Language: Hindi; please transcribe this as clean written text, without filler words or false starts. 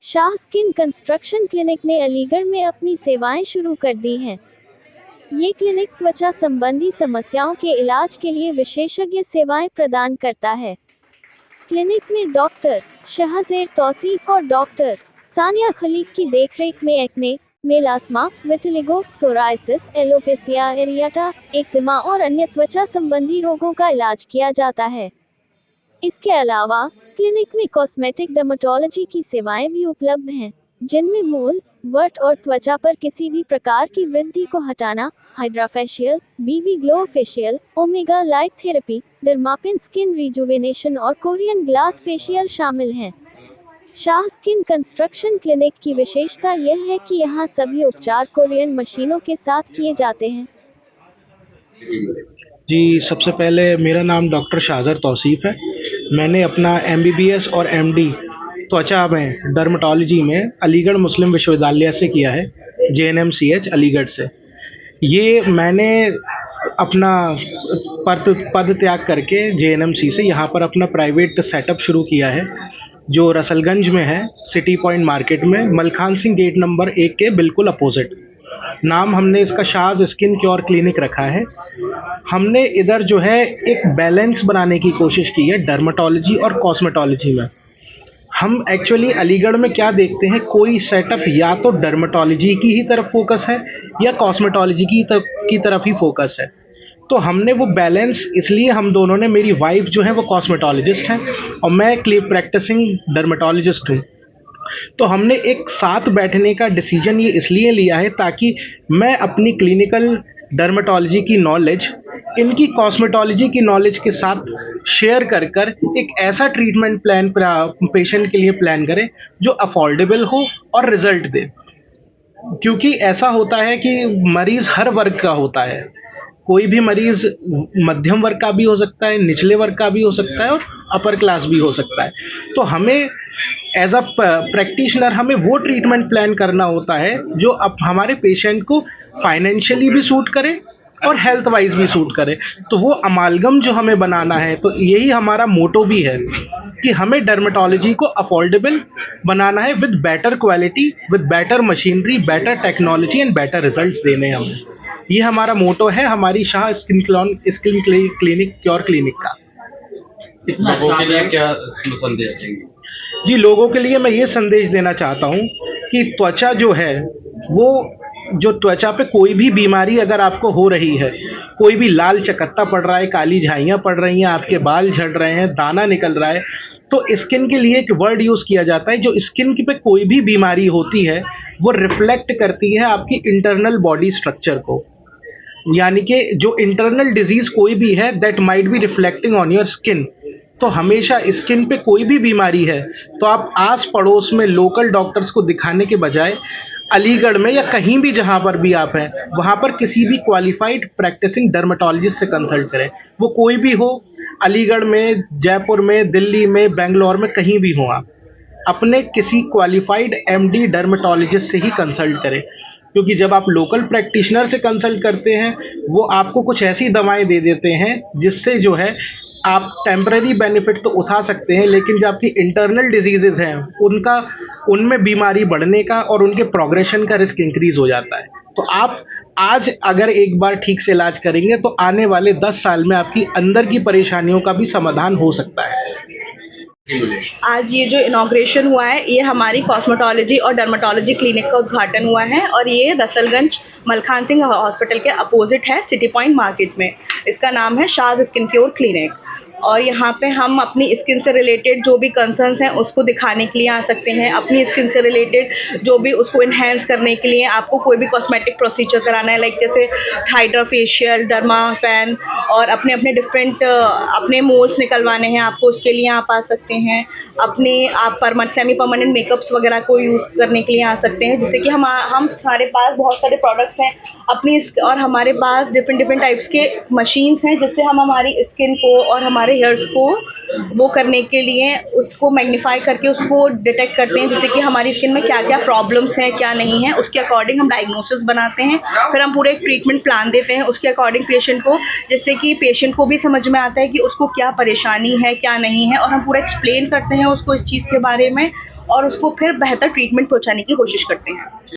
शाह स्किन कंस्ट्रक्शन क्लिनिक ने अलीगढ़ में अपनी सेवाएं शुरू कर दी हैं। ये क्लिनिक त्वचा संबंधी समस्याओं के इलाज के लिए विशेषज्ञ सेवाएं प्रदान करता है। क्लिनिक में डॉक्टर शहज़ेर तौसीफ और डॉक्टर सानिया खलीक की देखरेख में acne, melasma, vitiligo, psoriasis, alopecia areata, eczema और अन्य त्वचा संबंधी रोगों का इलाज किया जाता है। इसके अलावा क्लिनिक में कॉस्मेटिक डर्मेटोलॉजी की सेवाएं भी उपलब्ध हैं, जिनमें मूल, वट और त्वचा पर किसी भी प्रकार की वृद्धि को हटाना, hydrafacial, BB glow facial, omega light therapy, dermapen skin rejuvenation और कोरियन ग्लास फेशियल शामिल हैं। शाह स्किन कंस्ट्रक्शन क्लिनिक की विशेषता यह है कि यहाँ सभी उपचार कोरियन मशीनों के साथ किए जाते हैं। जी, सबसे पहले मेरा नाम डॉक्टर शहज़ेर तौसीफ है। मैंने अपना MBBS और MD त्वचा में डर्मेटोलॉजी में अलीगढ़ मुस्लिम विश्वविद्यालय से किया है, JNMCH अलीगढ़ से। ये मैंने अपना पद त्याग करके JNMC से यहाँ पर अपना प्राइवेट सेटअप शुरू किया है, जो रसलगंज में है, सिटी पॉइंट मार्केट में, मलखान सिंह गेट नंबर 1 के बिल्कुल अपोजिट। नाम हमने इसका शाज़ स्किन क्योर क्लिनिक रखा है। हमने इधर जो है एक बैलेंस बनाने की कोशिश की है डर्मेटोलॉजी और कॉस्मेटोलॉजी में। हम एक्चुअली अलीगढ़ में क्या देखते हैं, कोई सेटअप या तो डर्मेटोलॉजी की ही तरफ फोकस है या कॉस्मेटोलॉजी की तरफ ही फोकस है। तो हमने वो बैलेंस, इसलिए हम दोनों ने, मेरी वाइफ जो है वो कॉस्मेटोलॉजिस्ट हैं और मैं प्रैक्टिसिंग डर्मेटोलॉजिस्ट हूँ। तो हमने एक साथ बैठने का डिसीजन ये इसलिए लिया है ताकि मैं अपनी क्लिनिकल डर्मेटोलॉजी की नॉलेज इनकी कॉस्मेटोलॉजी की नॉलेज के साथ शेयर कर कर एक ऐसा ट्रीटमेंट प्लान पेशेंट के लिए प्लान करें जो अफोर्डेबल हो और रिजल्ट दे। क्योंकि ऐसा होता है कि मरीज़ हर वर्ग का होता है। कोई भी मरीज़ मध्यम वर्ग का भी हो सकता है, निचले वर्ग का भी हो सकता है और अपर क्लास भी हो सकता है। तो हमें एज अ प्रैक्टिशनर हमें वो ट्रीटमेंट प्लान करना होता है जो अब हमारे पेशेंट को फाइनेंशियली भी सूट करे और हेल्थ वाइज भी सूट करे। तो वो अमालगम जो हमें बनाना है, तो यही हमारा मोटो भी है कि हमें डर्मेटोलॉजी को अफोर्डेबल बनाना है with better quality, with better machinery, better technology and better results देने हैं हमें। ये हमारा मोटो है हमारी Shah skin clinic cure clinic का। लोगों के लिए क्या संदेश देंगे? जी, लोगों के लिए मैं ये संदेश देना चाहता हूँ कि त्वचा जो है वो, जो त्वचा पे कोई भी बीमारी अगर आपको हो रही है, कोई भी लाल चकत्ता पड़ रहा है, काली झाइयाँ पड़ रही हैं, आपके बाल झड़ रहे हैं, दाना निकल रहा है, तो स्किन के लिए एक वर्ड यूज़ किया जाता है, जो स्किन पे कोई भी बीमारी होती है वो रिफ्लेक्ट करती है आपकी इंटरनल बॉडी स्ट्रक्चर को। यानी कि जो इंटरनल डिजीज़ कोई भी है that might be reflecting on your skin. तो हमेशा स्किन पे कोई भी बीमारी है तो आप आस पड़ोस में लोकल डॉक्टर्स को दिखाने के बजाय अलीगढ़ में या कहीं भी जहाँ पर भी आप हैं वहाँ पर किसी भी क्वालिफाइड प्रैक्टिसिंग डर्मेटोलॉजिस्ट से कंसल्ट करें। वो कोई भी हो, अलीगढ़ में, जयपुर में, दिल्ली में, बेंगलोर में, कहीं भी हो, आप अपने किसी क्वालिफाइड MD डर्मेटोलॉजिस्ट से ही कंसल्ट करें। क्योंकि जब आप लोकल प्रैक्टिशनर से कंसल्ट करते हैं वो आपको कुछ ऐसी दवाएं दे देते हैं जिससे जो है आप टेम्पररी बेनिफिट तो उठा सकते हैं, लेकिन जो आपकी इंटरनल डिजीजेज हैं उनमें बीमारी बढ़ने का और उनके प्रोग्रेशन का रिस्क इंक्रीज हो जाता है। तो आप आज अगर एक बार ठीक से इलाज करेंगे तो आने वाले 10 साल में आपकी अंदर की परेशानियों का भी समाधान हो सकता है। आज ये जो इनॉग्रेशन हुआ है, ये हमारी कॉस्मेटोलॉजी और डर्मेटोलॉजी क्लिनिक का उद्घाटन हुआ है और ये रसलगंज मलखान सिंह हॉस्पिटल के अपोजिट है, सिटी पॉइंट मार्केट में। इसका नाम है शाह स्किन क्योर क्लिनिक और यहाँ पे हम अपनी स्किन से रिलेटेड जो भी कंसर्न्स हैं उसको दिखाने के लिए आ सकते हैं। अपनी स्किन से रिलेटेड जो भी उसको इन्हेंस करने के लिए आपको कोई भी कॉस्मेटिक प्रोसीजर कराना है, लाइक जैसे हाइड्रा फेशियल, डर्मा पैन और अपने डिफरेंट अपने मोल्स निकलवाने हैं आपको, उसके लिए आप आ सकते हैं। आप सेमी परमानेंट मेकअप्स वगैरह को यूज़ करने के लिए आ सकते हैं, जिससे कि हम हमारे पास बहुत सारे प्रोडक्ट्स हैं अपनी, और हमारे पास डिफरेंट टाइप्स के मशीन्स हैं जिससे हम हमारी स्किन को और हमारे हेयर्स को वो करने के लिए उसको मैग्नीफाई करके उसको डिटेक्ट करते हैं, जिससे कि हमारी स्किन में क्या क्या प्रॉब्लम्स हैं, क्या नहीं है, उसके अकॉर्डिंग हम डायग्नोसिस बनाते हैं। फिर हम पूरे एक ट्रीटमेंट प्लान देते हैं उसके अकॉर्डिंग पेशेंट को, जिससे कि पेशेंट को भी समझ में आता है कि उसको क्या परेशानी है, क्या नहीं है, और हम पूरा एक्सप्लेन करते हैं उसको इस चीज़ के बारे में और उसको फिर बेहतर ट्रीटमेंट पहुंचाने की कोशिश करते हैं।